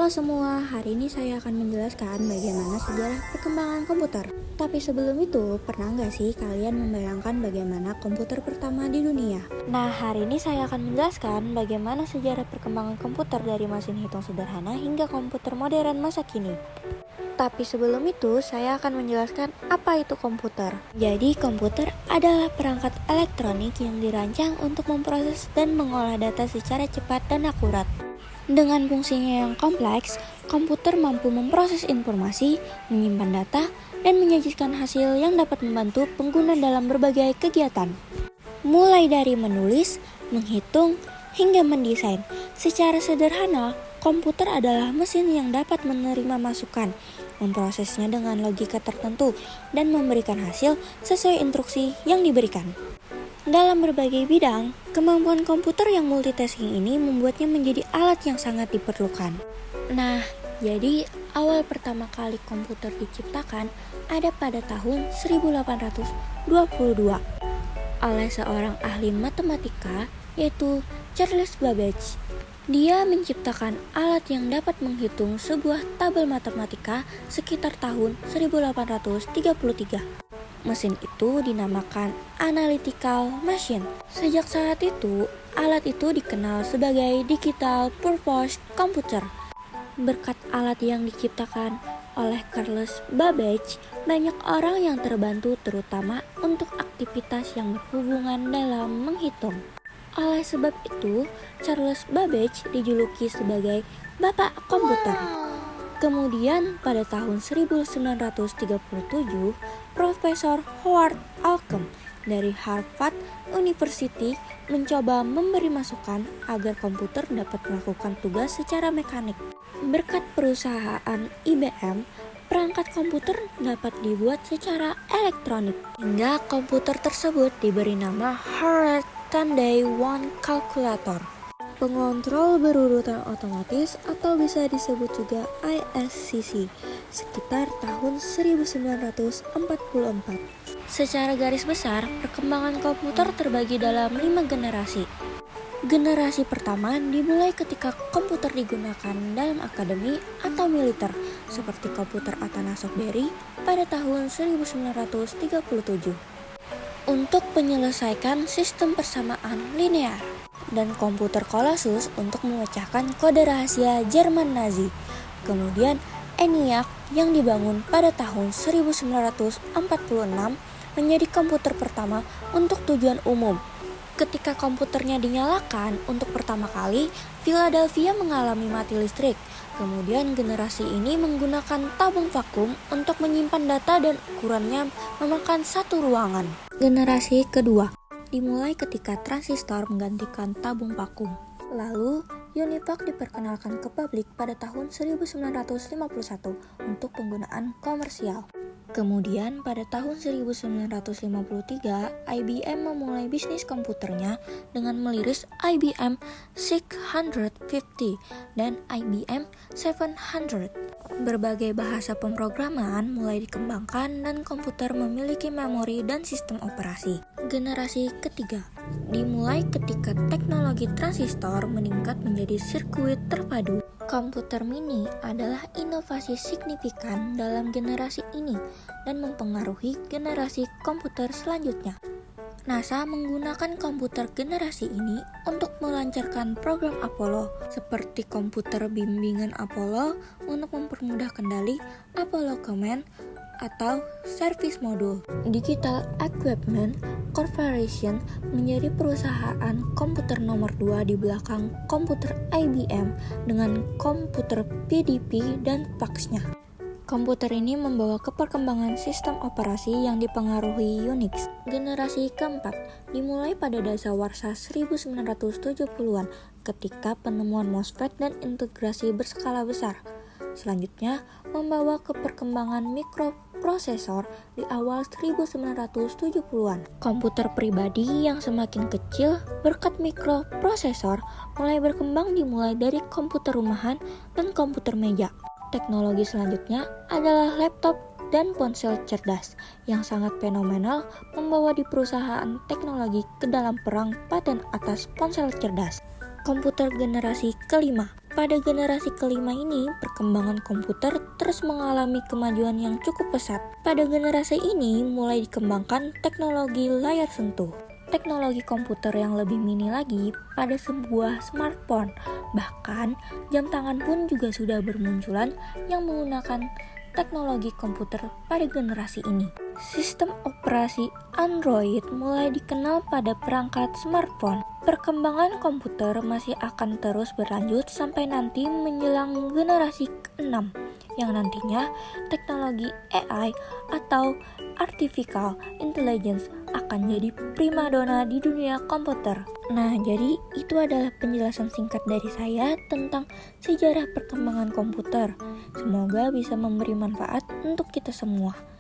Halo semua, hari ini saya akan menjelaskan bagaimana sejarah perkembangan komputer. Tapi sebelum itu, pernah nggak sih kalian membayangkan bagaimana komputer pertama di dunia? Nah, hari ini saya akan menjelaskan bagaimana sejarah perkembangan komputer dari mesin hitung sederhana hingga komputer modern masa kini. Tapi sebelum itu, saya akan menjelaskan apa itu komputer. Jadi, komputer adalah perangkat elektronik yang dirancang untuk memproses dan mengolah data secara cepat dan akurat. Dengan fungsinya yang kompleks, komputer mampu memproses informasi, menyimpan data, dan menyajikan hasil yang dapat membantu pengguna dalam berbagai kegiatan. Mulai dari menulis, menghitung, hingga mendesain. Secara sederhana, komputer adalah mesin yang dapat menerima masukan, memprosesnya dengan logika tertentu, dan memberikan hasil sesuai instruksi yang diberikan. Dalam berbagai bidang, kemampuan komputer yang multitasking ini membuatnya menjadi alat yang sangat diperlukan. Nah, jadi awal pertama kali komputer diciptakan ada pada tahun 1822 oleh seorang ahli matematika yaitu Charles Babbage. Dia menciptakan alat yang dapat menghitung sebuah tabel matematika sekitar tahun 1833. Mesin itu dinamakan analytical machine. Sejak saat itu, alat itu dikenal sebagai digital purpose computer. Berkat alat yang diciptakan oleh Charles Babbage, banyak orang yang terbantu terutama untuk aktivitas yang berhubungan dalam menghitung. Oleh sebab itu, Charles Babbage dijuluki sebagai Bapak Komputer. Kemudian pada tahun 1937, Profesor Howard Alcom dari Harvard University mencoba memberi masukan agar komputer dapat melakukan tugas secara mekanik. Berkat perusahaan IBM, perangkat komputer dapat dibuat secara elektronik, hingga komputer tersebut diberi nama Harvard Tandy 1 Calculator. Pengontrol berurutan otomatis atau bisa disebut juga ISCC sekitar tahun 1944. Secara garis besar, perkembangan komputer terbagi dalam 5 generasi. Generasi pertama dimulai ketika komputer digunakan dalam akademi atau militer, seperti komputer Atanasoff Berry pada tahun 1937. Untuk menyelesaikan sistem persamaan linear, dan komputer Colossus untuk memecahkan kode rahasia Jerman Nazi. Kemudian ENIAC yang dibangun pada tahun 1946 menjadi komputer pertama untuk tujuan umum. Ketika komputernya dinyalakan untuk pertama kali, Philadelphia mengalami mati listrik. Kemudian generasi ini menggunakan tabung vakum untuk menyimpan data dan ukurannya memakan satu ruangan. Generasi kedua dimulai ketika transistor menggantikan tabung vakum. Lalu, Univac diperkenalkan ke publik pada tahun 1951 untuk penggunaan komersial. Kemudian pada tahun 1953, IBM memulai bisnis komputernya dengan meliris IBM 650 dan IBM 700. Berbagai bahasa pemrograman mulai dikembangkan dan komputer memiliki memori dan sistem operasi. Generasi ketiga dimulai ketika teknologi transistor meningkat menjadi sirkuit terpadu. Komputer mini adalah inovasi signifikan dalam generasi ini dan mempengaruhi generasi komputer selanjutnya. NASA menggunakan komputer generasi ini untuk melancarkan program Apollo, seperti komputer bimbingan Apollo untuk mempermudah kendali Apollo Command atau Service Module. Digital Equipment Corporation menjadi perusahaan komputer nomor 2 di belakang komputer IBM dengan komputer PDP dan faxnya. Komputer ini membawa ke perkembangan sistem operasi yang dipengaruhi Unix. Generasi keempat dimulai pada dasawarsa 1970-an ketika penemuan MOSFET dan integrasi berskala besar. Selanjutnya, membawa ke perkembangan mikroprosesor di awal 1970-an. Komputer pribadi yang semakin kecil berkat mikroprosesor mulai berkembang dimulai dari komputer rumahan dan komputer meja. Teknologi selanjutnya adalah laptop dan ponsel cerdas yang sangat fenomenal membawa di perusahaan teknologi ke dalam perang paten atas ponsel cerdas. Komputer generasi kelima. Pada generasi kelima ini, perkembangan komputer terus mengalami kemajuan yang cukup pesat. Pada generasi ini mulai dikembangkan teknologi layar sentuh. Teknologi komputer yang lebih mini lagi pada sebuah smartphone. Bahkan, jam tangan pun juga sudah bermunculan yang menggunakan teknologi komputer pada generasi ini. Sistem operasi Android mulai dikenal pada perangkat smartphone. Perkembangan komputer masih akan terus berlanjut sampai nanti menjelang generasi ke-6 yang nantinya teknologi AI atau Artificial Intelligence akan jadi primadona di dunia komputer. Nah, jadi itu adalah penjelasan singkat dari saya tentang sejarah perkembangan komputer. Semoga bisa memberi manfaat untuk kita semua.